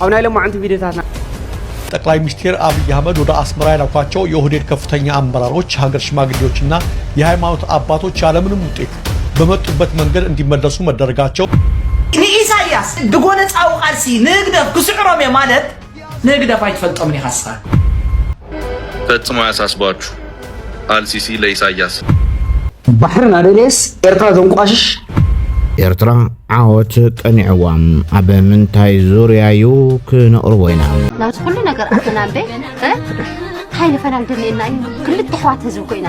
አሁን አይለም አንተ ቪዲዮታና ጠቅላይ ሚኒስትር አብይ አህመድ ወደ አስመራ ያላኳቸው የኦህዴድ ከፍተኛ አመራሮች ሀገር ሽማግሌዎችና የሃይማኖት አባቶች ያለምንም ውጤት በመጡበት መንገድ እንዲመለሱ መደረጋቸው ኢሳያስ ድጎነ ጻው ቃልሲ ንግደፍ ኩስዕሮም ማለት ንግደፍ አይፈልጦም ነው ሐሳብ ፈጽሞ ያሳስባችሁ አልሲሲ ለኢሳያስ ባህርን አደሌስ ኤርትራ ዘንቋሽሽ ኤርትራ ዓወት ቀኒዕዋም አበ ምንታይ ዙርያዩ ክነቅርቦ ኢና ናት ኩሉ ነገር አትናምበ ሃይለ ፈናል ደለና ክልተ ሐዋት ህዝብ ኮይና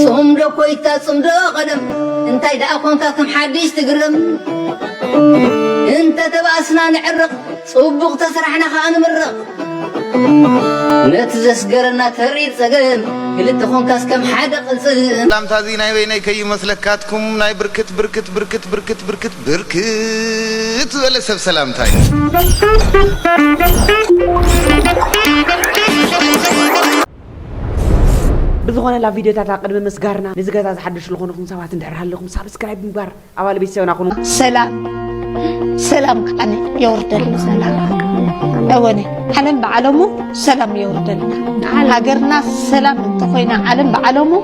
صمد كويتا صمد قدم انت اذا كنت كم حديث تقرم انت تباسنا نعرق صبغ تسرحنا خان مرق نتزس قرنا تريد سقم قلت كونكاس كم حدا قلصن سلام تازي ناي ويني كي مسلكاتكم ناي بركت بركت بركت بركت بركت بركت ولا سب سلام تاي بزغنا لا فيديو تاع قدم مسغارنا نزغتا تحدش لكم سبات ندحر لكم سبسكرايب مبار اوال بيسيونا كونو سلام سلام كاني يوردل سلام اواني علم بعلمو سلام يوردل هاجرنا سلام انتخينا علم بعلمو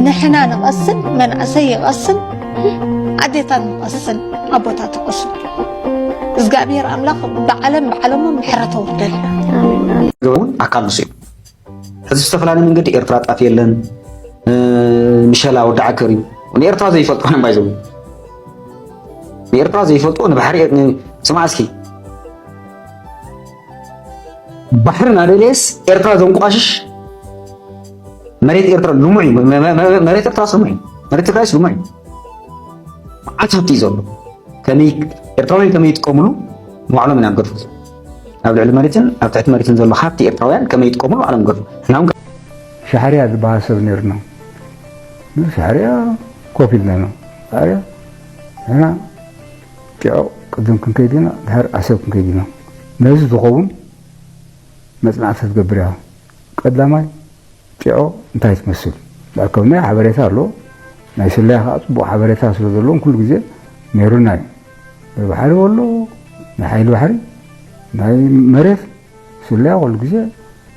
نحنا نقسم من اسي يقسم عديتا نقسم ابوتا تقسم زغابير املاك بعلمو محرته وردل زون اكل نصيب هذا استفلان من قد إيرترا طافيلن مشلا ودع كريم ونيرترا زي فلطو أنا بايزو نيرترا زي فلطو أنا بحر سمع اسكي بحرنا دليس إيرترا زنقاشش مريت إيرترا لومعي مريت إيرترا سمعي مريت إيرترا سمعي عتبتي زلو كمي إيرترا كمي يتقوملو معلوم من أمقرفوز أبو العلم مريتن أبتعت مريتن زلو حابتي إيرتراويان كما يتقوملو على مقرفو نعم شهريا الباسب نيرنا شهريا كوفيد لنا شهريا هنا تيو قدم كن كيدينا دهر عسب كن كيدينا نزل تقوم مثلا عسب قبرها قداماي تيو انتهي تمثل لكن حبريتها له نايس الله أطبق حبريتها سلطلون كل جزء نيروناي بحري والله نحيل بحري ناي مريف سلاح كل جزء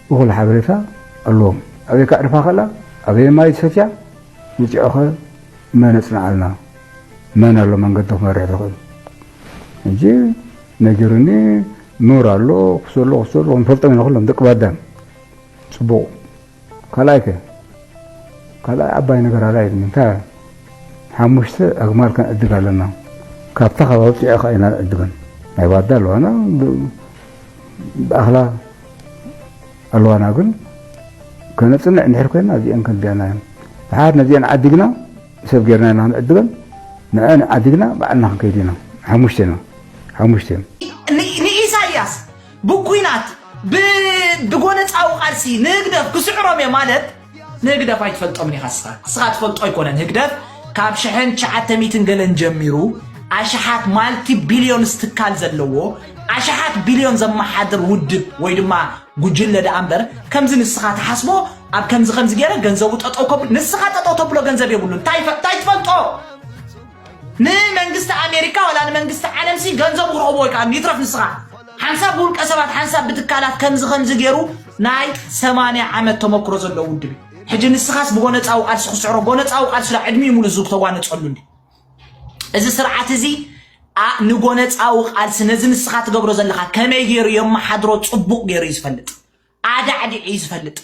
وكل حبريتها اللهم أبي كعرفها خلا أبي ما يتفتح يجي أخذ ما نصنع لنا ما نرلو من قدك ما رأيته يجي نجرني نور الله خسر له ونفرط من خلهم دق بدم سبوع كلايك كلا أباي نقر عليه من تا حمشت أجمال كان أدق لنا كابتها خلاص يا أخي أنا أدقن ما يبادل وأنا بأخلا ألوانا أقول كنا صنع نحرك هنا زي أنكن ديانا حارنا زي أنا عدقنا سب غيرنا نحن عدقنا نحن عدقنا بعدنا كيدينا حمشتنا إساياس بكوينات بقونة أو قرسي نقدر كسعرهم يا مالت نقدر فايت فلتأمني خاصة صغات فلت أيقونا نقدر كاب شحن شعات ميتين قلن جميرو عشحات مالتي بليون استكال زلوه عشحات بليون زم حادر ودب ويدما ጉጅለ ዳምበር ከምዝ ንስኻት ሓስቦ ኣብ ከምዝ ገረ ገንዘቡ ተጠውከብ ንስኻት ተጠውተብሎ ገንዘብ ይብሉን ታይፈልጦ ንመንግስቲ ኣሜሪካ ወላ ንመንግስቲ ዓለም ሲ ገንዘቡ ረኽቦ ይካ ይትረፍ ንስኻ ሓንሳብ ውልቀ ሰባት ሓንሳብ ብትካላት ከምዝ ገሩ ናይ 80 ዓመት ተመክሮ ዘሎ ውድብ ሕጂ ንስኻስ ብጎነፃው ቃልሲ ክስዕሮ ጎነፃው ቃልሲ ዕድሜ ሙሉ ዙብ ተጓነፀሉ እንዴ እዚ ስርዓት እዚ ንጎነፃው ቃልሲ ነዚ ንስኻት ገብሮ ዘለኻ ከመይ ገይሩ የማሓድሮ ጽቡቕ ገይሩ ይፈልጥ አዳዕዲ ይፈልጥ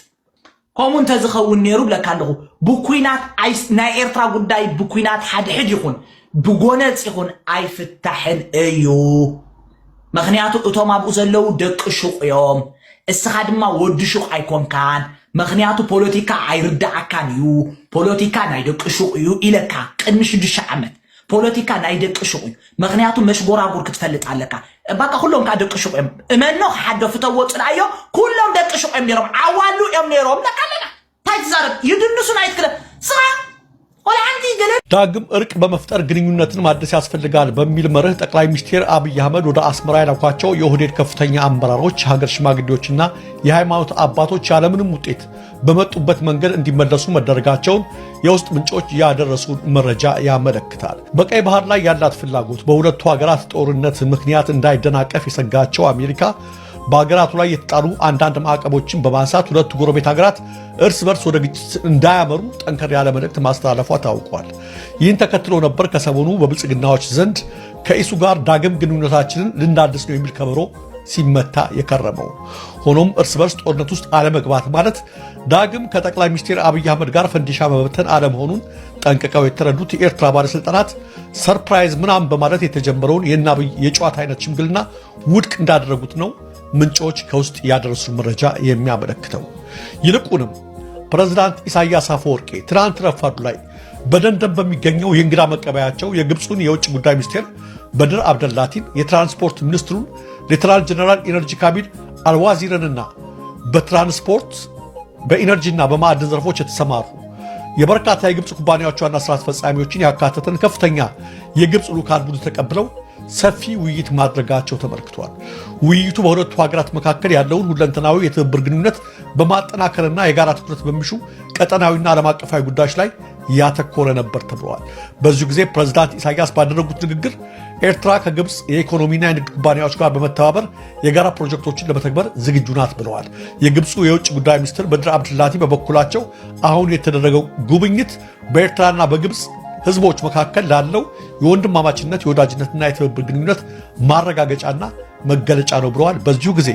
ኮሙን ተዝኸውን ነይሩ ብለካ ኣለኹ ብኩይናት ናይ ኤርትራ ጉዳይ ብኩይናት ሓደ ሕጅ ይኹን ብጎነፅ ይኹን ኣይፍታሕን እዩ ምኽንያቱ እቶም ኣብኡ ዘለው ደቂ ሹቕ እዮም እስኻ ድማ ወዲ ሹቕ ኣይኮንካን ምኽንያቱ ፖለቲካ ኣይርዳዕካን እዩ ፖለቲካ ናይ ደቂ ሹቕ እዩ ኢለካ ቅድሚ 6 ዓመት ፖለቲካ ናይ ደቂ ሹቕ እዩ ምኽንያቱ መሽጎራጉር ክትፈልጥ ኣለካ ባካ ኩሎም ካ ደቂ ሹቕ እዮም እመኖ ሓደ ፍተወፅናዮ ኩሎም ደቂ ሹቕ እዮም ነይሮም ዓዋሉ እዮም ነይሮም ለካለና ታይት ዛረብ ይድንሱ ናይት ክለ ስራ ዳግም እርቅ በመፍጠር ግንኙነትን ማደስ ያስፈልጋል በሚል መርህ ጠቅላይ ሚኒስትር አብይ አህመድ ወደ አስመራ ያላኳቸው የኦህዴድ ከፍተኛ አመራሮች፣ ሀገር ሽማግሌዎችና የሃይማኖት አባቶች ያለምንም ውጤት በመጡበት መንገድ እንዲመለሱ መደረጋቸውን የውስጥ ምንጮች ያደረሱን መረጃ ያመለክታል። በቀይ ባህር ላይ ያላት ፍላጎት በሁለቱ ሀገራት ጦርነት ምክንያት እንዳይደናቀፍ የሰጋቸው አሜሪካ በሀገራቱ ላይ የተጣሉ አንዳንድ ማዕቀቦችን በማንሳት ሁለቱ ጎረቤት ሀገራት እርስ በርስ ወደ ግጭት እንዳያመሩ ጠንከር ያለ መልእክት ማስተላለፏ ታውቋል። ይህን ተከትሎ ነበር ከሰሞኑ በብልጽግናዎች ዘንድ ከኢሱ ጋር ዳግም ግንኙነታችንን ልናድስ ነው የሚል ከበሮ ሲመታ የከረመው። ሆኖም እርስ በርስ ጦርነት ውስጥ አለመግባት ማለት ዳግም ከጠቅላይ ሚኒስትር አብይ አህመድ ጋር ፈንዲሻ መበተን አለመሆኑን ጠንቅቀው የተረዱት የኤርትራ ባለስልጣናት ሰርፕራይዝ ምናምን በማለት የተጀመረውን የአብይ የጨዋታ አይነት ሽምግልና ውድቅ እንዳደረጉት ነው ምንጮች ከውስጥ ያደረሱ መረጃ የሚያመለክተው። ይልቁንም ፕሬዝዳንት ኢሳያስ አፈወርቂ ትናንት ረፋዱ ላይ በደንደን በሚገኘው የእንግዳ መቀበያቸው የግብፁን የውጭ ጉዳይ ሚኒስቴር በድር አብደላቲን፣ የትራንስፖርት ሚኒስትሩን ሌተናል ጀነራል ኢነርጂ ካቢል አልዋዚርንና በትራንስፖርት በኢነርጂና በማዕድን ዘርፎች የተሰማሩ የበርካታ የግብፅ ኩባንያዎች ዋና ስራ አስፈጻሚዎችን ያካተተን ከፍተኛ የግብፅ ልዑካን ቡድን ተቀብለው ሰፊ ውይይት ማድረጋቸው ተመልክቷል። ውይይቱ በሁለቱ ሀገራት መካከል ያለውን ሁለንተናዊ የትብብር ግንኙነት በማጠናከርና የጋራ ትኩረት በሚሹ ቀጠናዊና ዓለም አቀፋዊ ጉዳዮች ላይ ያተኮረ ነበር ተብሏል። በዚሁ ጊዜ ፕሬዝዳንት ኢሳያስ ባደረጉት ንግግር ኤርትራ ከግብፅ የኢኮኖሚና የንግድ ኩባንያዎች ጋር በመተባበር የጋራ ፕሮጀክቶችን ለመተግበር ዝግጁ ናት ብለዋል። የግብፁ የውጭ ጉዳይ ሚኒስትር በድር አብድላቲ በበኩላቸው አሁን የተደረገው ጉብኝት በኤርትራና በግብፅ ህዝቦች መካከል ላለው የወንድማማችነት የወዳጅነትና የትብብር ግንኙነት ማረጋገጫና መገለጫ ነው ብለዋል። በዚሁ ጊዜ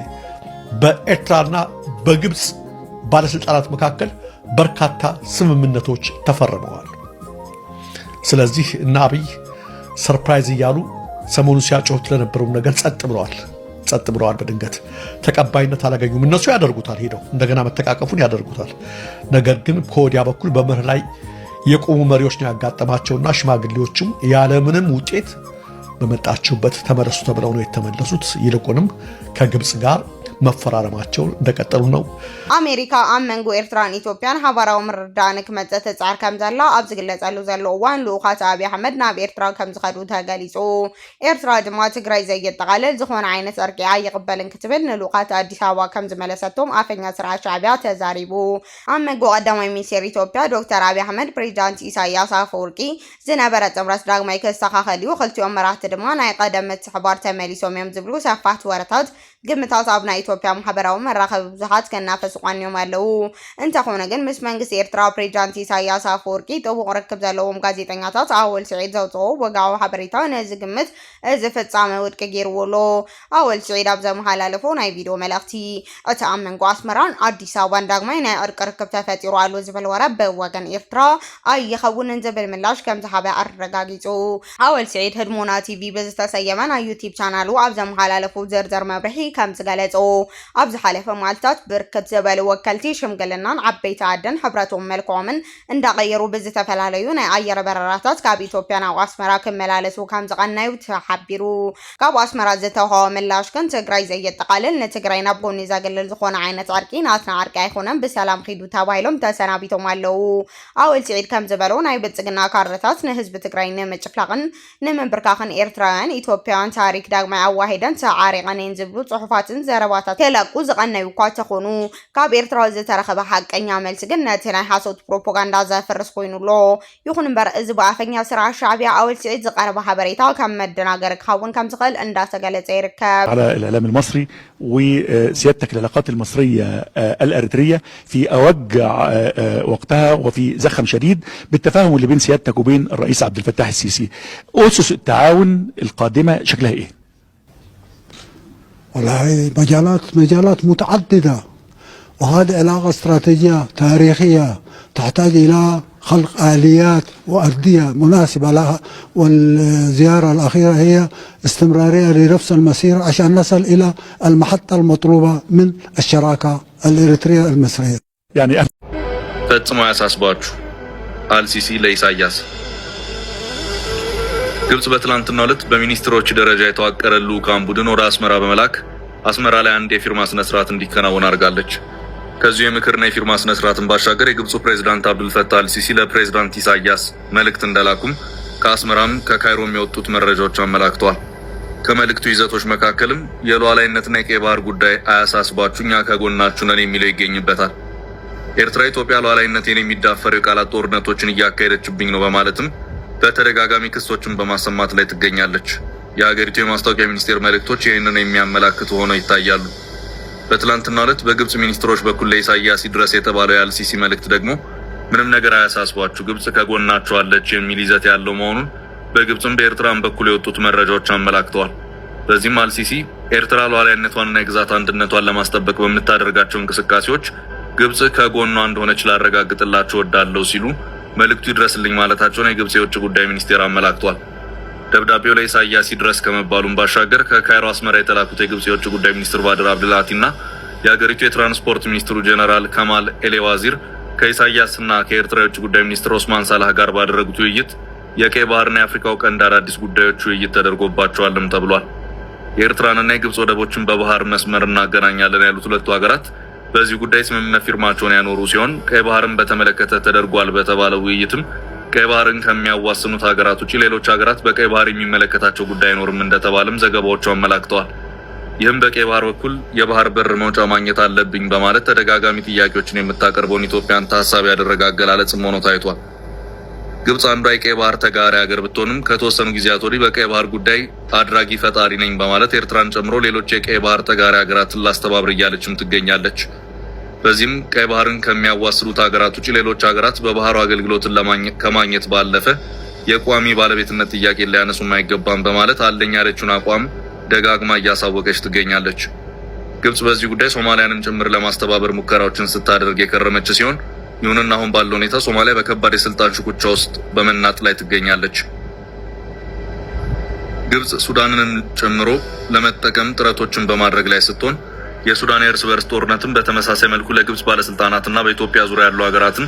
በኤርትራና በግብፅ ባለስልጣናት መካከል በርካታ ስምምነቶች ተፈርመዋል። ስለዚህ እና አብይ ሰርፕራይዝ እያሉ ሰሞኑን ሲያጮሁት ለነበረው ነገር ጸጥ ብለዋል። በድንገት ተቀባይነት አላገኙም። እነሱ ያደርጉታል፣ ሄደው እንደገና መተቃቀፉን ያደርጉታል። ነገር ግን ከወዲያ በኩል በመርህ ላይ የቆሙ መሪዎች ነው ያጋጠማቸውና ሽማግሌዎችም ያለምንም ውጤት በመጣችሁበት ተመለሱ ተብለው ነው የተመለሱት። ይልቁንም ከግብፅ ጋር መፈራረማቸውን እንደቀጠሉ ነው። አሜሪካ ኣብ መንጎ ኤርትራን ኢትዮጵያን ሓበራዊ ምርዳእ ንክመጽእ ተጻር ከም ዘላ ኣብ ዝግለጸሉ ዘሎ እዋን ልኡኻት ኣብይ ኣሕመድ ናብ ኤርትራ ከም ዝኸዱ ተገሊጹ። ኤርትራ ድማ ትግራይ ዘየጠቃልል ዝኾነ ዓይነት ዕርቂ ኣይቕበልን ክትብል ንልኡኻት ኣዲስ ኣበባ ከም ዝመለሰቶም ኣፈኛ ስርዓት ሻዕብያ ተዛሪቡ። ኣብ መንጎ ቀዳማይ ሚኒስትር ኢትዮጵያ ዶክተር ኣብይ ኣሕመድ ፕሬዚዳንት ኢሳያስ ኣፈወርቂ ዝነበረ ጥምረት ዳግማይ ክስተኻኸል እዩ፣ ክልቲኦም መራሕቲ ድማ ናይ ቀደም ምትሕብባር ተመሊሶም እዮም ዝብሉ ሰፋሕቲ ወረታት ግምታት ኣብ ናይ ኢትዮጵያ ማሕበራዊ መራኸቢ ብዙሓት ከናፈሱ ቋንዮም ኣለው። እንተኾነ ግን ምስ መንግስቲ ኤርትራ ፕሬዚዳንት ኢሳያስ ኣፈወርቂ ጥቡቕ ርክብ ዘለዎም ጋዜጠኛታት ኣወል ስዒድ ዘውፅኦ ወግዓዊ ሓበሬታ ነዚ ግምት እዚ ፍጻመ ውድቂ ገይርዎ ኣሎ። ኣወል ስዒድ ኣብ ዘመሓላለፎ ናይ ቪድዮ መልእኽቲ እቲ ኣብ መንጎ ኣስመራን ኣዲስ ኣበባን ዳግማይ ናይ ዕርቂ ርክብ ተፈጢሩ ኣሎ ዝብል ወረብ ብወገን ኤርትራ ኣይኸውንን ዝብል ምላሽ ከም ዝሃበ ኣረጋጊጹ። ኣወል ስዒድ ህድሞና ቲቪ ብዝተሰየመ ናይ ዩቲብ ቻናሉ ኣብ ዘመሓላለፉ ዝርዝር መብርሒ ከም ዝገለጹ ኣብ ዝሓለፈ መዓልትታት ብርክት ዝበሉ ወከልቲ ሽምግልናን ዓበይቲ ዓድን ሕብረቶም መልክዖምን እንዳቀየሩ ብዝተፈላለዩ ናይ ኣየር በረራታት ካብ ኢትዮጵያ ናብ ኣስመራ ክመላለሱ ከም ዝቀናዩ ተሓቢሩ። ካብ ኣስመራ ዝተውሃበ ምላሽ ግን ትግራይ ዘየጠቃልል ንትግራይ ናብ ጎኒ ዘገልል ዝኾነ ዓይነት ዕርቂ ናትና ዕርቂ ኣይኮነን ብሰላም ኺዱ ተባሂሎም ተሰናቢቶም ኣለው። ኣወል ስዒድ ከም ዝበሎ ናይ ብልጽግና ካርታት ንህዝቢ ትግራይ ንምጭፍላቕን ንምብርካኽን ኤርትራውያን ኢትዮጵያውያን ታሪክ ዳግማይ ኣዋሂደን ተዓሪቐን እየን ዝብሉ ጽሑፋትን ዘረባታት ተለቁ ዝቀነዩ እኳ ተኾኑ ካብ ኤርትራ ዝተረኸበ ሓቀኛ መልሲ ግን ነቲ ናይ ሓሶት ፕሮፓጋንዳ ዘፍርስ ኮይኑሎ። ይኹን እምበር እዚ ብኣፈኛ ስርዓት ሻዕብያ ኣወል ስዒድ ዝቀረበ ሓበሬታ ከም መደናገር ክኸውን ከም ዝኽእል እንዳተገለጸ ይርከብ። على الإعلام المصري وسيادتك العلاقات المصرية الأريترية في أوج وقتها وفي زخم شديد بالتفاهم اللي بين سيادتك وبين الرئيس عبد الفتاح السيسي. أسس التعاون القادمة شكلها إيه؟ والله مجالات متعددة، وهذه علاقة استراتيجية تاريخية تحتاج إلى خلق آليات وأردية مناسبة لها، والزيارة الأخيرة هي استمرارية لنفس المسير عشان نصل إلى المحطة المطلوبة من الشراكة الإريترية المصرية. يعني ፈጽሞ ያሳስባችሁ አልሲሲ ለኢሳያስ ግብጽ በትላንትናው ዕለት በሚኒስትሮች ደረጃ የተዋቀረ ልዑካን ቡድን ወደ አስመራ በመላክ አስመራ ላይ አንድ የፊርማ ስነ ስርዓት እንዲከናወን አድርጋለች። ከዚህ የምክርና የፊርማ ስነ ስርዓትን ባሻገር የግብፁ ፕሬዝዳንት አብዱል ፈታህ አልሲሲ ለፕሬዝዳንት ኢሳያስ መልእክት እንደላኩም ከአስመራም ከካይሮም የወጡት መረጃዎች አመላክተዋል። ከመልእክቱ ይዘቶች መካከልም የሉዓላዊነትና የቀይ ባህር ጉዳይ አያሳስባችሁ እኛ ከጎናችሁ ነን የሚለው ይገኝበታል። ኤርትራ ኢትዮጵያ ሉዓላዊነትን የሚዳፈሩ የቃላት ጦርነቶችን እያካሄደችብኝ ነው በማለትም በተደጋጋሚ ክሶችን በማሰማት ላይ ትገኛለች። የሀገሪቱ የማስታወቂያ ሚኒስቴር መልእክቶች ይህንን የሚያመላክቱ ሆነው ይታያሉ። በትላንትናው ዕለት በግብጽ ሚኒስትሮች በኩል ለኢሳያስ ይድረስ የተባለው የአልሲሲ መልእክት ደግሞ ምንም ነገር አያሳስባችሁ ግብጽ ከጎናችሁ አለች የሚል ይዘት ያለው መሆኑን በግብጽም በኤርትራም በኩል የወጡት መረጃዎች አመላክተዋል። በዚህም አልሲሲ ኤርትራ ሉዓላዊነቷንና የግዛት አንድነቷን ለማስጠበቅ በምታደርጋቸው እንቅስቃሴዎች ግብጽ ከጎኗ እንደሆነች ላረጋግጥላችሁ እወዳለሁ ሲሉ መልእክቱ ይድረስልኝ ማለታቸውን የግብጽ የውጭ ጉዳይ ሚኒስቴር አመላክቷል። ደብዳቤው ለኢሳያስ ይድረስ ከመባሉም ባሻገር ከካይሮ አስመራ የተላኩት የግብጽ የውጭ ጉዳይ ሚኒስትር ባድር አብዱላቲና የሀገሪቱ የትራንስፖርት ሚኒስትሩ ጀነራል ከማል ኤሌዋዚር ከኢሳያስና ከኤርትራ የውጭ ጉዳይ ሚኒስትር ኦስማን ሳላህ ጋር ባደረጉት ውይይት የቀይ ባህርና የአፍሪካው ቀንድ አዳዲስ ጉዳዮች ውይይት ተደርጎባቸዋልም ተብሏል። የኤርትራንና የግብጽ ወደቦችን በባህር መስመር እናገናኛለን ያሉት ሁለቱ ሀገራት በዚህ ጉዳይ ስምምነት ፊርማቸውን ያኖሩ ሲሆን ቀይ ባህርን በተመለከተ ተደርጓል በተባለው ውይይትም ቀይ ባህርን ከሚያዋስኑት ሀገራት ውጪ ሌሎች ሀገራት በቀይ ባህር የሚመለከታቸው ጉዳይ አይኖርም እንደተባለም ዘገባዎቹ አመላክተዋል። ይህም በቀይ ባህር በኩል የባህር በር መውጫ ማግኘት አለብኝ በማለት ተደጋጋሚ ጥያቄዎችን የምታቀርበውን ኢትዮጵያን ታሳቢ ያደረገ አገላለጽም ሆኖ ታይቷል። ግብጽ አንዷ የቀይ ባህር ተጋሪ ሀገር ብትሆንም ከተወሰኑ ጊዜያት ወዲህ በቀይ ባህር ጉዳይ አድራጊ ፈጣሪ ነኝ በማለት ኤርትራን ጨምሮ ሌሎች የቀይ ባህር ተጋሪ ሀገራትን ላስተባብር እያለችም ትገኛለች። በዚህም ቀይ ባህርን ከሚያዋስኑት ሀገራት ውጪ ሌሎች ሀገራት በባህሩ አገልግሎትን ከማግኘት ባለፈ የቋሚ ባለቤትነት ጥያቄ ሊያነሱ አይገባም በማለት አለኝ ያለችውን አቋም ደጋግማ እያሳወቀች ትገኛለች። ግብጽ በዚህ ጉዳይ ሶማሊያንም ጭምር ለማስተባበር ሙከራዎችን ስታደርግ የከረመች ሲሆን ይሁንና አሁን ባለው ሁኔታ ሶማሊያ በከባድ የስልጣን ሽኩቻ ውስጥ በመናጥ ላይ ትገኛለች። ግብጽ ሱዳንን ጨምሮ ለመጠቀም ጥረቶችን በማድረግ ላይ ስትሆን የሱዳን የእርስ በርስ ጦርነትም በተመሳሳይ መልኩ ለግብጽ ባለስልጣናትና በኢትዮጵያ ዙሪያ ያሉ ሀገራትን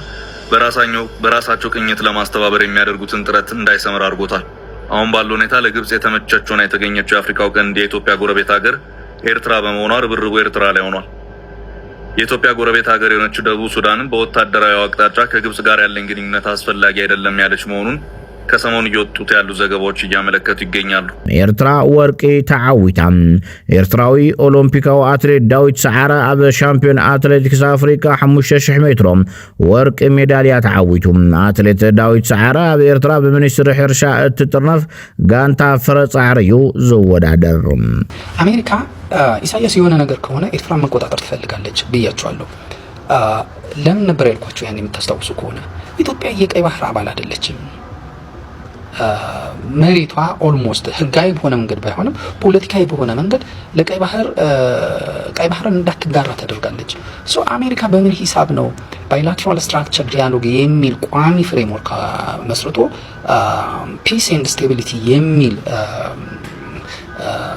በራሳቸው ቅኝት ለማስተባበር የሚያደርጉትን ጥረት እንዳይሰምር አድርጎታል። አሁን ባለው ሁኔታ ለግብጽ የተመቸችውና የተገኘችው የአፍሪካው ቀንድ የኢትዮጵያ ጎረቤት ሀገር ኤርትራ በመሆኗ ርብርቡ ኤርትራ ላይ ሆኗል። የኢትዮጵያ ጎረቤት ሀገር የሆነችው ደቡብ ሱዳንን በወታደራዊ አቅጣጫ ከግብጽ ጋር ያለን ግንኙነት አስፈላጊ አይደለም ያለች መሆኑን ከሰሞኑ እየወጡት ያሉ ዘገባዎች እያመለከቱ ይገኛሉ። ኤርትራ ወርቂ ተዓዊታ ኤርትራዊ ኦሎምፒካዊ አትሌት ዳዊት ሰዓረ ኣብ ሻምፒዮን አትሌቲክስ አፍሪካ 5000 ሜትሮ ወርቂ ሜዳልያ ተዓዊቱ። አትሌት ዳዊት ሰዓረ ኣብ ኤርትራ በሚኒስትሪ ሕርሻ እትጥርነፍ ጋንታ ፍረ ጻዕርዩ ዝወዳደር። አሜሪካ ኢሳያስ የሆነ ነገር ከሆነ ኤርትራ መቆጣጠር ትፈልጋለች ብያቸዋለሁ። ለምን ነበር ያልኳቸው? ያን የምታስታውሱ ከሆነ ኢትዮጵያ የቀይ ባህር አባል አይደለችም። መሬቷ ኦልሞስት ህጋዊ በሆነ መንገድ ባይሆንም ፖለቲካዊ በሆነ መንገድ ለቀይ ባህርን እንዳትጋራ ተደርጋለች። ሶ አሜሪካ በምን ሂሳብ ነው ባይላተራል ስትራክቸር ዲያሎግ የሚል ቋሚ ፍሬምወርክ መስርቶ ፒስ ኤንድ ስቴቢሊቲ የሚል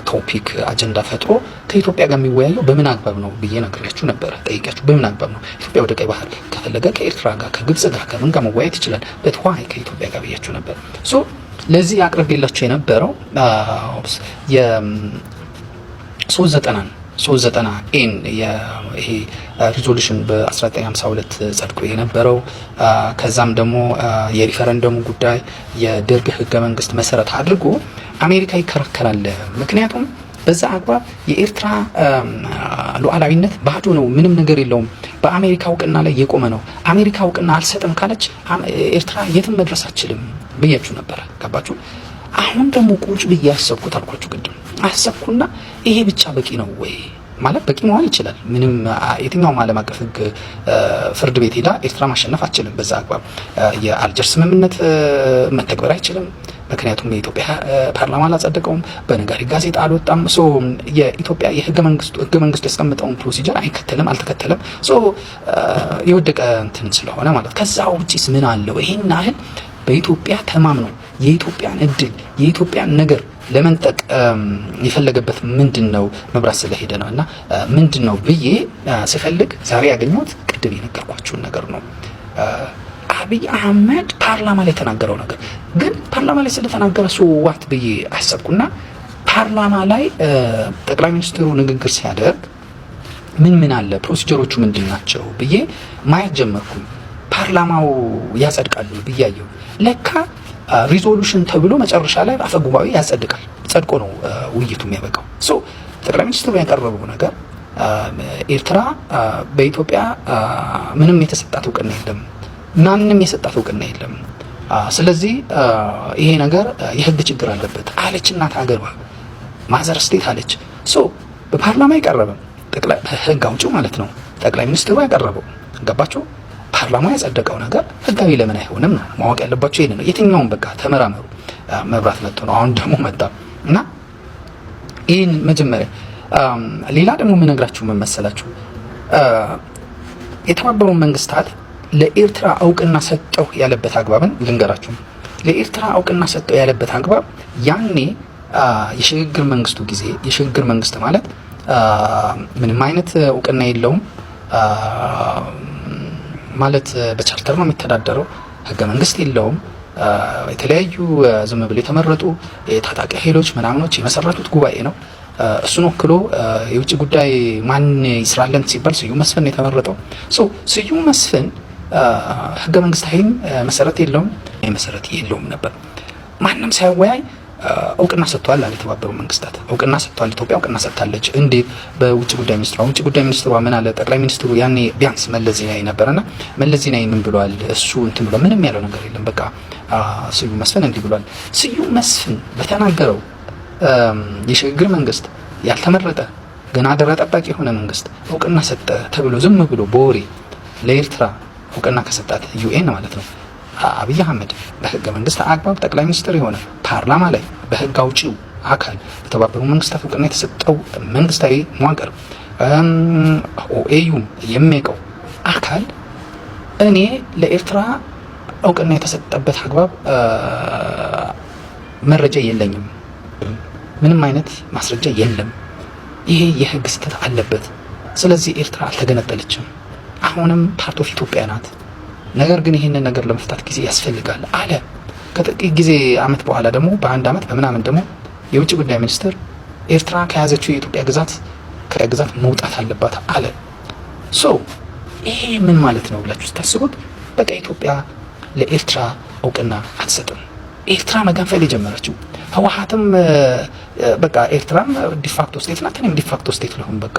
ቶፒክ አጀንዳ ፈጥሮ ከኢትዮጵያ ጋር የሚወያየው በምን አግባብ ነው ብዬ ነግሬያችሁ ነበር። ጠይቂያችሁ በምን አግባብ ነው ኢትዮጵያ ወደ ቀይ ባህር ከፈለገ ከኤርትራ ጋር ከግብጽ ጋር ከምን ጋር መወያየት ይችላል። በትዋይ ከኢትዮጵያ ጋር ብያችሁ ነበር። ሶ ለዚህ አቅርቤላችሁ የነበረው የ390 ኤን ይሄ ሪዞሉሽን በ1952 ጸድቆ የነበረው ከዛም ደግሞ የሪፈረንደሙ ጉዳይ የደርግ ህገ መንግስት መሰረት አድርጎ አሜሪካ ይከራከራል። ምክንያቱም በዛ አግባብ የኤርትራ ሉዓላዊነት ባዶ ነው፣ ምንም ነገር የለውም፣ በአሜሪካ እውቅና ላይ የቆመ ነው። አሜሪካ እውቅና አልሰጥም ካለች ኤርትራ የትም መድረስ አትችልም ብያችሁ ነበር። ገባችሁ? አሁን ደግሞ ቁጭ ብዬ አሰብኩት አልኳችሁ ቅድም አሰብኩና ይሄ ብቻ በቂ ነው ወይ ማለት በቂ መሆን ይችላል። ምንም የትኛውም ዓለም አቀፍ ህግ ፍርድ ቤት ሄዳ ኤርትራ ማሸነፍ አትችልም። በዛ አግባብ የአልጀርስ ስምምነት መተግበር አይችልም። ምክንያቱም የኢትዮጵያ ፓርላማ አላጸደቀውም፣ በነጋሪት ጋዜጣ አልወጣም። ሶ የኢትዮጵያ የህገ መንግስት ያስቀመጠውን ፕሮሲጀር አይከተልም፣ አልተከተለም። ሶ የወደቀ እንትን ስለሆነ ማለት ከዛ ውጪስ ምን አለው? ይሄን ያህል በኢትዮጵያ ተማምነው የኢትዮጵያን እድል የኢትዮጵያን ነገር ለመንጠቅ የፈለገበት ምንድነው? መብራት ስለሄደ ነው። እና ምንድነው ብዬ ስፈልግ ዛሬ ያገኘሁት ቅድም የነገርኳችሁን ነገር ነው። አብይ አህመድ ፓርላማ ላይ የተናገረው ነገር ግን ፓርላማ ላይ ስለተናገረ ዋት ብዬ አሰብኩና ፓርላማ ላይ ጠቅላይ ሚኒስትሩ ንግግር ሲያደርግ ምን አለ ፕሮሲጀሮቹ ምንድናቸው ብዬ ማየት ጀመርኩ። ፓርላማው ያጸድቃሉ ብያየው ለካ ሪዞሉሽን ተብሎ መጨረሻ ላይ አፈ ጉባኤ ያጸድቃል። ጸድቆ ነው ውይይቱ የሚያበቃው። ሶ ጠቅላይ ሚኒስትሩ ያቀረበው ነገር ኤርትራ በኢትዮጵያ ምንም የተሰጣት እውቅና የለም፣ ማንንም የሰጣት እውቅና የለም። ስለዚህ ይሄ ነገር የህግ ችግር አለበት አለች እናት ሀገሯ ማዘር ስቴት አለች። ሶ በፓርላማ የቀረበ ጠቅላይ ህግ አውጪው ማለት ነው ጠቅላይ ሚኒስትሩ ያቀረበው ገባችሁ? ፓርላማ ያጸደቀው ነገር ህጋዊ ለምን አይሆንም ነው ማወቅ ያለባችሁ። ይሄን ነው የትኛውን በቃ ተመራመሩ። መብራት መጥቶ ነው አሁን ደግሞ መጣ እና ይሄን መጀመሪያ ሌላ ደግሞ ምን ነግራችሁ ምን መሰላችሁ? የተባበሩት መንግስታት ለኤርትራ እውቅና ሰጠው ያለበት አግባብን ልንገራችሁ። ለኤርትራ እውቅና ሰጠው ያለበት አግባብ ያኔ የሽግግር መንግስቱ ጊዜ የሽግግር መንግስት ማለት ምንም አይነት እውቅና የለውም ማለት በቻርተር ነው የሚተዳደረው፣ ህገ መንግስት የለውም። የተለያዩ ዝም ብለው የተመረጡ የታጣቂ ኃይሎች ምናምኖች የመሰረቱት ጉባኤ ነው። እሱን ወክሎ የውጭ ጉዳይ ማን ይስራለን ሲባል ስዩም መስፍን የተመረጠው። ስዩም መስፍን ህገ መንግስታዊም መሰረት የለውም ነበር። ማንም ሳይወያይ እውቅና ሰጥቷል አለ የተባበሩት መንግስታት። እውቅና ሰጥቷል፣ ኢትዮጵያ እውቅና ሰጥታለች። እንዴት? በውጭ ጉዳይ ሚኒስትሯ ምን አለ? ጠቅላይ ሚኒስትሩ ያኔ ቢያንስ መለስ ዜናዊ ነበርና መለስ ዜናዊ ምን ብሏል? እሱ እንትን ብሎ ምንም ያለው ነገር የለም። በቃ ስዩም መስፍን እንዲህ ብሏል። ስዩም መስፍን በተናገረው የሽግግር መንግስት ያልተመረጠ ገና አደራ ጠባቂ የሆነ መንግስት እውቅና ሰጠ ተብሎ ዝም ብሎ በወሬ ለኤርትራ እውቅና ከሰጣት ዩኤን ማለት ነው አብይ አህመድ በህገ መንግስት አግባብ ጠቅላይ ሚኒስትር የሆነ ፓርላማ ላይ በህግ አውጪው አካል በተባበሩት መንግስታት እውቅና የተሰጠው መንግስታዊ መዋቅር ኦኤዩም የሚያውቀው አካል እኔ ለኤርትራ እውቅና የተሰጠበት አግባብ መረጃ የለኝም፣ ምንም አይነት ማስረጃ የለም፣ ይሄ የህግ ስህተት አለበት፣ ስለዚህ ኤርትራ አልተገነጠለችም፣ አሁንም ፓርት ኦፍ ኢትዮጵያ ናት፣ ነገር ግን ይሄንን ነገር ለመፍታት ጊዜ ያስፈልጋል አለ። ከጥቂት ጊዜ አመት በኋላ ደግሞ በአንድ አመት በምናምን ደግሞ የውጭ ጉዳይ ሚኒስትር ኤርትራ ከያዘችው የኢትዮጵያ ግዛት መውጣት አለባት አለ። ይሄ ምን ማለት ነው ብላችሁ ስታስቡት በቃ ኢትዮጵያ ለኤርትራ እውቅና አትሰጥም። ኤርትራ መገንፈል የጀመረችው ህወሓትም በቃ ኤርትራም ዲፋክቶ ስቴት ናት፣ እኔም ዲፋክቶ ስቴት ለሁን በቃ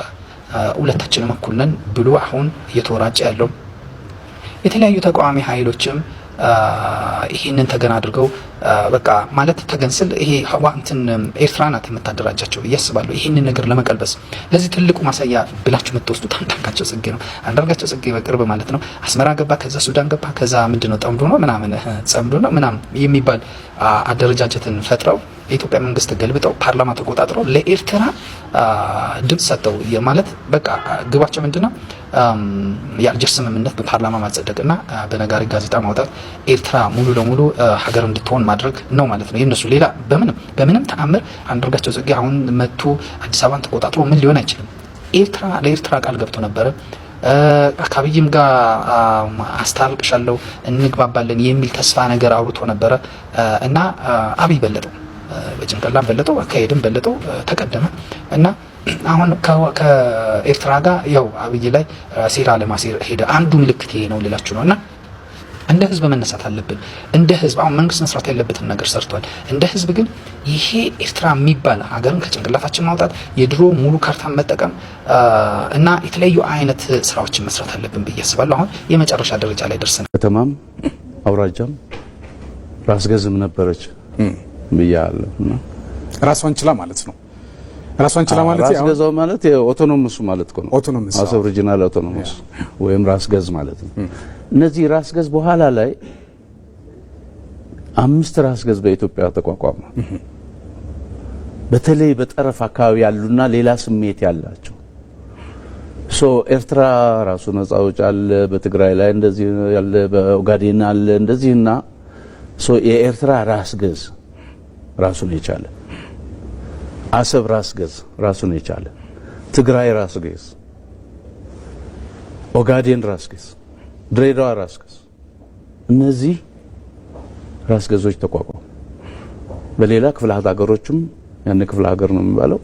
ሁለታችንም እኩል ነን ብሎ አሁን እየተወራጨ ያለው የተለያዩ ተቃዋሚ ኃይሎችም ይሄንን ተገና አድርገው በቃ ማለት ተገንስል ይሄ እንትን ኤርትራ ናት የምታደራጃቸው እያስባለሁ ይሄንን ነገር ለመቀልበስ። ለዚህ ትልቁ ማሳያ ብላችሁ የምትወስዱት አንዳርጋቸው ጽጌ ነው። አንዳርጋቸው ጽጌ በቅርብ ማለት ነው አስመራ ገባ፣ ከዛ ሱዳን ገባ፣ ከዛ ምንድነው ጠምዶ ነው ምናምን ጸምዶ ነው ምናምን የሚባል አደረጃጀትን ፈጥረው የኢትዮጵያ መንግስት ገልብጠው ፓርላማ ተቆጣጥረው ለኤርትራ ድምጽ ሰጠው። ማለት በቃ ግባቸው ምንድነው የአልጀርስ ስምምነት በፓርላማ ማጸደቅና በነጋሪት ጋዜጣ ማውጣት ኤርትራ ሙሉ ለሙሉ ሀገር እንድትሆን ማድረግ ነው ማለት ነው የነሱ። ሌላ በምንም ተአምር አንዳርጋቸው ጽጌ አሁን መጥቶ አዲስ አበባን ተቆጣጥሮ ምን ሊሆን አይችልም። ለኤርትራ ቃል ገብቶ ነበረ። ከአብይም ጋር አስታርቅሻለሁ እንግባባለን የሚል ተስፋ ነገር አውርቶ ነበረ እና አብይ በለጠው፣ በጭንቅላት በለጠው፣ አካሄድም በለጠው፣ ተቀደመ እና አሁን ከኤርትራ ጋር ያው አብይ ላይ ሴራ ለማሴር ሄደ። አንዱ ምልክት ይሄ ነው ልላችሁ ነው። እና እንደ ህዝብ መነሳት አለብን። እንደ ህዝብ አሁን መንግስት መስራት ያለበትን ነገር ሰርቷል። እንደ ህዝብ ግን ይሄ ኤርትራ የሚባል ሀገርን ከጭንቅላታችን ማውጣት፣ የድሮ ሙሉ ካርታን መጠቀም እና የተለያዩ አይነት ስራዎችን መስራት አለብን ብዬ አስባለሁ። አሁን የመጨረሻ ደረጃ ላይ ደርሰናል። ከተማም አውራጃም ራስ ገዝም ነበረች ብያለሁ እና ራሷን ችላ ማለት ነው። ራሷን ችላ ማለት ራስ ገዛው ማለት ኦቶኖመስ ማለት ነው። ኦቶኖመስ አሰብ ሪጂናል ኦቶኖመስ ወይም ራስ ገዝ ማለት ነው። እነዚህ ራስ ገዝ በኋላ ላይ 5 ራስ ገዝ በኢትዮጵያ ተቋቋመ። በተለይ በጠረፍ አካባቢ ያሉና ሌላ ስሜት ያላቸው ኤርትራ ራሱ ነፃ አውጪ አለ፣ በትግራይ ላይ እንደዚህ ያለ፣ በኦጋዴን አለ እንደዚህና የኤርትራ ራስ ገዝ ራሱን የቻለ፣ አሰብ ራስ ገዝ ራሱን የቻለ፣ ትግራይ ራስ ገዝ፣ ኦጋዴን ራስ ገዝ፣ ድሬዳዋ ራስ ገዝ፣ እነዚህ ራስ ገዞች ተቋቋሙ። በሌላ ክፍለ ሀገሮችም ያን ክፍለ ሀገር ነው የሚባለው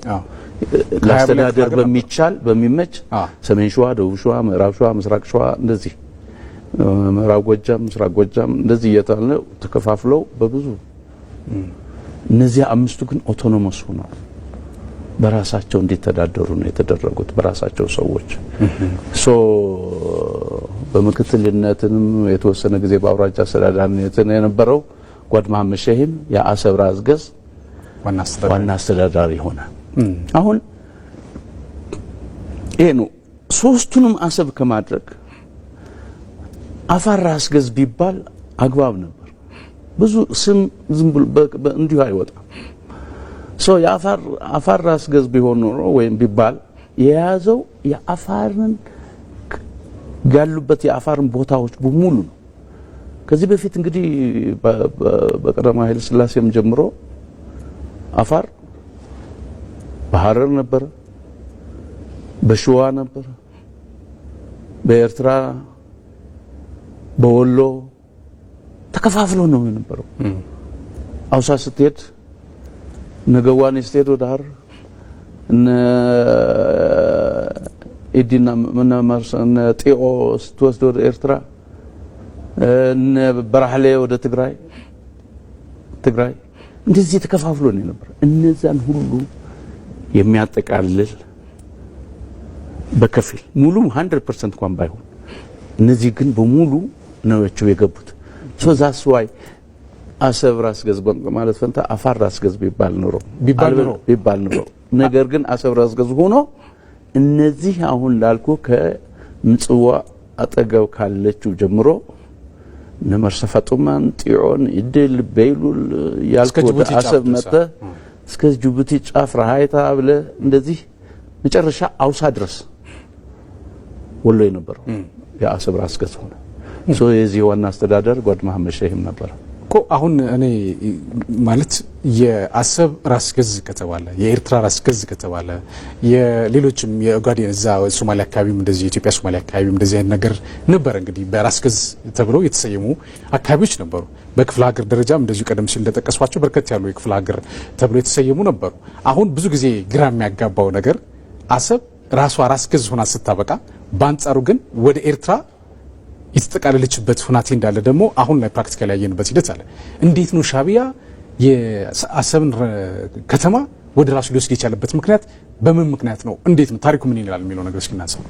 ለአስተዳደር በሚቻል በሚመች ሰሜን ሸዋ፣ ደቡብ ሸዋ፣ ምዕራብ ሸዋ፣ ምስራቅ ሸዋ እንደዚህ ምዕራብ ጎጃም፣ ምስራቅ ጎጃም እንደዚህ እየታለ ተከፋፍለው በብዙ እነዚህ አምስቱ ግን ኦቶኖመስ ሆነው በራሳቸው እንዲተዳደሩ ነው የተደረጉት በራሳቸው ሰዎች ሶ በምክትልነትም የተወሰነ ጊዜ በአውራጃ አስተዳዳሪነት የነበረው ጓድ መሐመድ ሸሂም የአሰብ ራስ ገዝ ዋና አስተዳዳሪ ሆነ አሁን ይሄ ነው ሶስቱንም አሰብ ከማድረግ አፋር ራስ ገዝ ቢባል አግባብ ነበር ብዙ ስም ዝም ብሎ እንዲሁ አይወጣም ሶ የአፋር ራስ ገዝ ቢሆን ኖሮ ወይም ቢባል የያዘው የአፋርን ያሉበት የአፋርን ቦታዎች በሙሉ ነው ከዚህ በፊት እንግዲህ በቀዳማዊ ኃይለ ሥላሴም ጀምሮ አፋር በሐረር ነበር በሸዋ ነበር በኤርትራ በወሎ ተከፋፍሎ ነው የነበረው አውሳ ስትሄድ ነገዋን ስትሄድ ወደ ሐረር እነ ኢዲና መናማርሰን ጤኦ ስትወስድ ወደ ኤርትራ እነ በራህሌ ወደ ትግራይ እንደዚህ ተከፋፍሎ ነው የነበረ እነዛን ሁሉ የሚያጠቃልል በከፊል ሙሉ 100% እንኳን ባይሆን እነዚህ ግን በሙሉ ነው የገቡት ሶ ዛስ ዋይ አሰብ ራስ ገዝ ማለት ፈንታ አፋር ራስ ገዝ ቢባል ኖሮ ነገር ግን አሰብ ራስ ገዝ ሆኖ እነዚህ አሁን ላልኩ ከምጽዋ አጠገብ ካለችው ጀምሮ ነመርሰ ፈጡማን ጢዮን ኢድል በይሉል ያልኩ አሰብ መጣ እስከ ጅቡቲ ጫፍ ራሃይታ ብለ እንደዚህ መጨረሻ አውሳ ድረስ ወሎ የነበረው የአሰብ ራስ ገዝ ሆነ ሶ የዚህ ዋና አስተዳደር ጓድ መሐመድ ሸሂም ነበር እኮ አሁን እኔ ማለት የአሰብ ራስ ገዝ ከተባለ የኤርትራ ራስ ገዝ ከተባለ የሌሎችም የኦጋዴን እዛ ሶማሊያ አካባቢም እንደዚህ የኢትዮጵያ ሶማሊያ አካባቢም እንደዚህ አይነት ነገር ነበር እንግዲህ በራስ ገዝ ተብሎ የተሰየሙ አካባቢዎች ነበሩ በክፍለ ሀገር ደረጃም እንደዚህ ቀደም ሲል እንደተጠቀሷቸው በርከት ያሉ የክፍለ ሀገር ተብሎ የተሰየሙ ነበሩ አሁን ብዙ ጊዜ ግራ የሚያጋባው ነገር አሰብ ራሷ ራስ ገዝ ሆና ስታበቃ በአንጻሩ ግን ወደ ኤርትራ የተጠቃለለችበት ሁናቴ እንዳለ ደግሞ አሁን ላይ ፕራክቲካሊ ያየንበት ሂደት አለ እንዴት ነው ሻቢያ የአሰብን ከተማ ወደ ራሱ ሊወስድ የቻለበት ምክንያት በምን ምክንያት ነው እንዴት ነው ታሪኩ ምን ይላል የሚለው ነገር እስኪናንሳው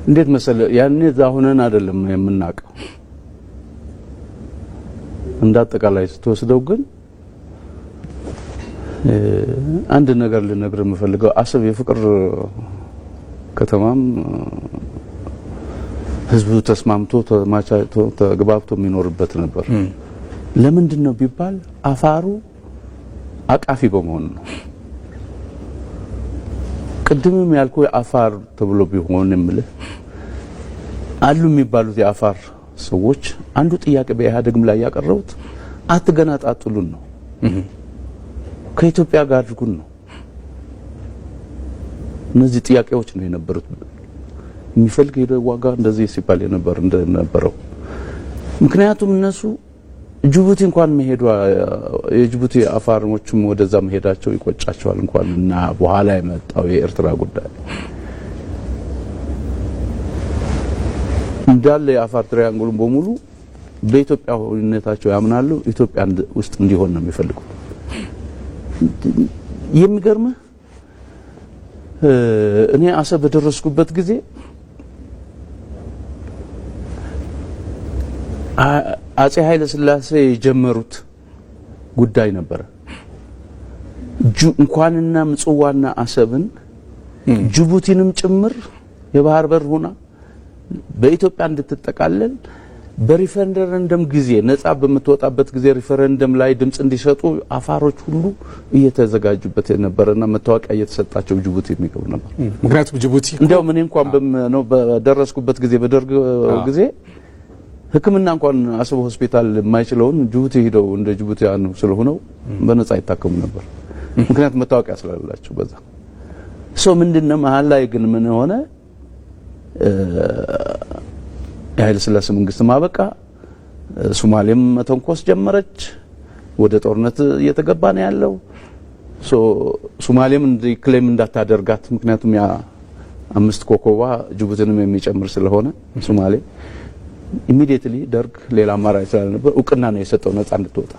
እንዴት መሰለ ያኔ ዛሁነን አይደለም የምናቀው እንዳጠቃላይ ስትወስደው ግን አንድ ነገር ልነግር የምፈልገው አሰብ የፍቅር ከተማም ህዝቡ ተስማምቶ ተማቻቶ ተግባብቶ የሚኖርበት ነበር ለምንድነው ቢባል አፋሩ አቃፊ በመሆኑ ነው ቅድምም ያልኩ የአፋር ተብሎ ቢሆን የምልህ አሉ የሚባሉት የአፋር ሰዎች አንዱ ጥያቄ በኢህአዴግም ላይ ያቀረቡት አትገናጣጥሉን ነው ከኢትዮጵያ ጋር አድርጉን ነው እነዚህ ጥያቄዎች ነው የነበሩት የሚፈልግ ዋጋ እንደዚህ ሲባል የነበረው ምክንያቱም እነሱ ጅቡቲ እንኳን መሄዷ የጅቡቲ አፋሮችም ወደዛ መሄዳቸው ይቆጫቸዋል እንኳንና በኋላ የመጣው የኤርትራ ጉዳይ እንዳለ የአፋር ትሪያንግሉን በሙሉ በኢትዮጵያ ሁኔታቸው ያምናሉ ኢትዮጵያ ውስጥ እንዲሆን ነው የሚፈልጉት የሚገርምህ እኔ አሰብ በደረስኩበት ጊዜ አጼ ኃይለ ሥላሴ የጀመሩት ጉዳይ ነበር እንኳንና ምጽዋና አሰብን ጅቡቲንም ጭምር የባህር በር ሆና በኢትዮጵያ እንድትጠቃለል በሪፈረንደም ጊዜ ነፃ በመተወጣበት ጊዜ ሪፈረንደም ላይ ድምጽ እንዲሰጡ አፋሮች ሁሉ እየተዘጋጁበት የነበረና መታወቂያ እየተሰጣቸው ጅቡቲ የሚገቡ ነበር ምክንያቱም ጅቡቲ እንደው ምን እንኳን ነው በደረስኩበት ጊዜ በደርግ ጊዜ ህክምና እንኳን አሰብ ሆስፒታል የማይችለውን ጅቡቲ ሄደው እንደ ጅቡቲያን ስለሆነው በነፃ ይታከሙ ነበር ምክንያቱም መታወቂያ ስላላቸው በዛ ሶ ምንድነው መሃል ላይ ግን ምን ሆነ የኃይለ ሥላሴ መንግስት ማበቃ ሶማሌም መተንኮስ ጀመረች ወደ ጦርነት እየተገባ ነው ያለው ሶ ሶማሌም ክሌም እንዳታደርጋት ምክንያቱም ያ 5 ኮኮባ ጅቡቲንም የሚጨምር ስለሆነ ሶማሌ ኢሚዲየትሊ ደርግ ሌላ አማራጭ ስላልነበር እውቅና ነው የሰጠው ነፃ እንድትወጣ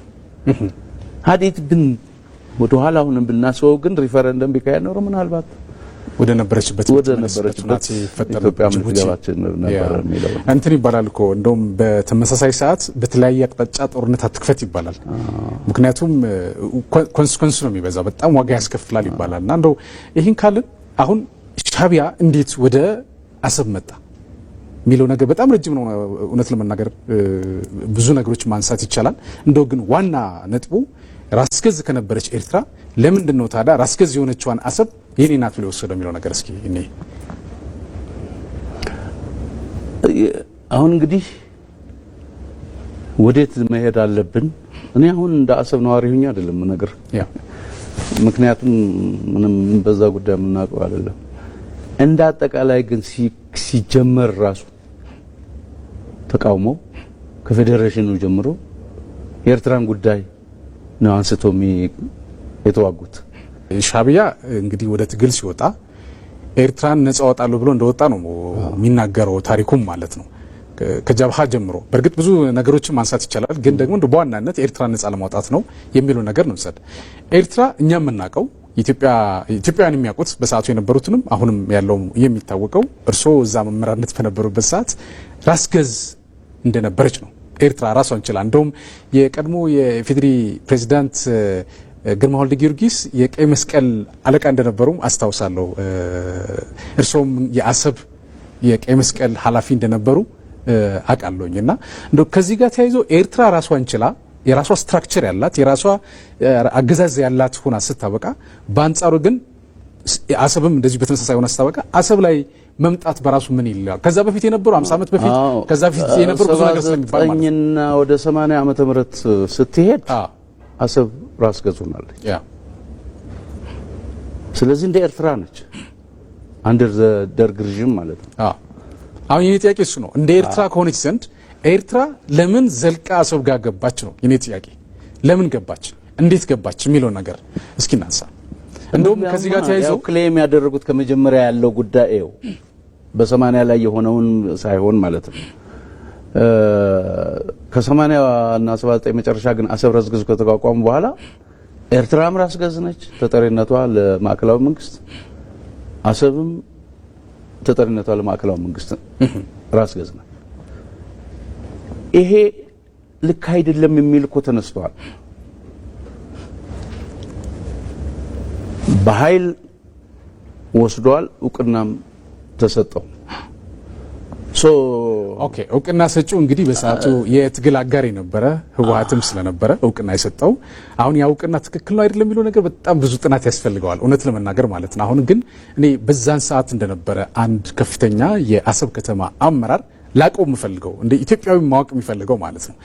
ሀዲት ብን ወደ ኋላ አሁንም ብናስበው ግን ሪፈረንደም ቢካሄድ ነው ምናልባት ወደ ነበረችበት ኢትዮጵያ ምትገባችን ነበር የሚለው እንትን ይባላል እኮ እንደውም በተመሳሳይ ሰዓት በተለያየ አቅጣጫ ጦርነት አትክፈት ይባላል ምክንያቱም ኮንሲኩዌንስ ነው የሚበዛው በጣም ዋጋ ያስከፍላል ይባላልና እንደው ይሄን ካልን አሁን ሻቢያ እንዴት ወደ አሰብ መጣ ሚለው ነገር በጣም ረጅም ነው እውነት ለመናገር ብዙ ነገሮች ማንሳት ይቻላል እንደው ግን ዋና ነጥቡ ራስገዝ ከነበረች ኤርትራ ለምንድን ነው ታዲያ ራስገዝ የሆነችዋን አሰብ የኔ ናት ብሎ ወሰደው የሚለው ነገር እስኪ እኔ አሁን እንግዲህ ወዴት መሄድ አለብን እኔ አሁን እንደ አሰብ ነዋሪ ሆኜ አይደለም ነገር ያ ምክንያቱም ምንም በዛ ጉዳይ ምናቀው አይደለም እንደ አጠቃላይ ግን ሲጀመር ራሱ ተቃውሞ ከፌዴሬሽኑ ጀምሮ የኤርትራን ጉዳይ ነው አንስቶሚ የተዋጉት ሻቢያ እንግዲህ ወደ ትግል ሲወጣ ኤርትራን ነፃ ወጣለሁ ብሎ እንደወጣ ነው የሚናገረው ታሪኩም ማለት ነው ከጀብሃ ጀምሮ በርግጥ ብዙ ነገሮችን ማንሳት ይቻላል ግን ደግሞ በዋናነት ኤርትራን ነፃ ለማውጣት ነው የሚለው ነገር ነው ሰድ ኤርትራ እኛም እናቀው ኢትዮጵያውያን የሚያውቁት በሰዓቱ የነበሩትንም አሁንም ያለው የሚታወቀው እርሶ እዛ መመራነት በነበሩበት ሰዓት ራስገዝ እንደነበረች ነው ኤርትራ ራሷን ችላ እንደውም የቀድሞ የፌድሪ ፕሬዚዳንት ግርማ ወልደ ጊዮርጊስ የቀይ መስቀል አለቃ እንደነበሩ አስታውሳለሁ እርሶም የአሰብ የቀይ መስቀል ኃላፊ እንደነበሩ አቃለሁኝና እንደው ከዚህ ጋር ተያይዞ ኤርትራ ራሷን ችላ የራሷ ስትራክቸር ያላት የራሷ አገዛዝ ያላት ሆና ስታበቃ በአንጻሩ ግን አሰብም እንደዚህ በተመሳሳይ ሆና ስታበቃ አሰብ ላይ መምጣት በራሱ ምን ይላል ከዛ በፊት የነበረው 50 ዓመት በፊት ከዛ በፊት የነበረው ብዙ ነገር ስለሚባል ማለት ነው ወደ 80 ዓመተ ምህረት ስትሄድ አሰብ ራስ ገዙናለች ያ ስለዚህ እንደ ኤርትራ ነች አንደር ዘ ደርግ ሪጅም ማለት ነው አሁን የኔ ጥያቄ እሱ ነው እንደ ኤርትራ ከሆነች ዘንድ ኤርትራ ለምን ዘልቃ አሰብ ጋር ገባች ነው የኔ ጥያቄ ለምን ገባች እንዴት ገባች የሚለው ነገር እስኪ እናንሳ እንደውም ከዚህ ጋር ተያይዘው ክሌም ያደረጉት ከመጀመሪያ ያለው ጉዳይው በ80 ላይ የሆነውን ሳይሆን ማለት ነው ከ80 እና 79 መጨረሻ ግን አሰብ ራስ ገዝ ከተቋቋሙ በኋላ ኤርትራም ራስ ገዝ ነች ተጠሪነቷ ለማዕከላዊ መንግስት አሰብም ተጠሪነቷ ለማዕከላዊ መንግስት ራስ ገዝ ነች ይሄ ልክ አይደለም የሚል እኮ ተነስተዋል በኃይል ወስዷል እውቅናም ተሰጠው ኦኬ እውቅና ሰጪው እንግዲህ በሰዓቱ የትግል አጋር የነበረ ህወሓትም ስለነበረ እውቅና የሰጠው አሁን ያ እውቅና ትክክል ነው አይደለም የሚለው ነገር በጣም ብዙ ጥናት ያስፈልገዋል እውነት ለመናገር ማለት ነው አሁን ግን እኔ በዛን ሰዓት እንደነበረ አንድ ከፍተኛ የአሰብ ከተማ አመራር ላቀው የምፈልገው እንደ ኢትዮጵያዊ ማወቅ የሚፈልገው ማለት ነው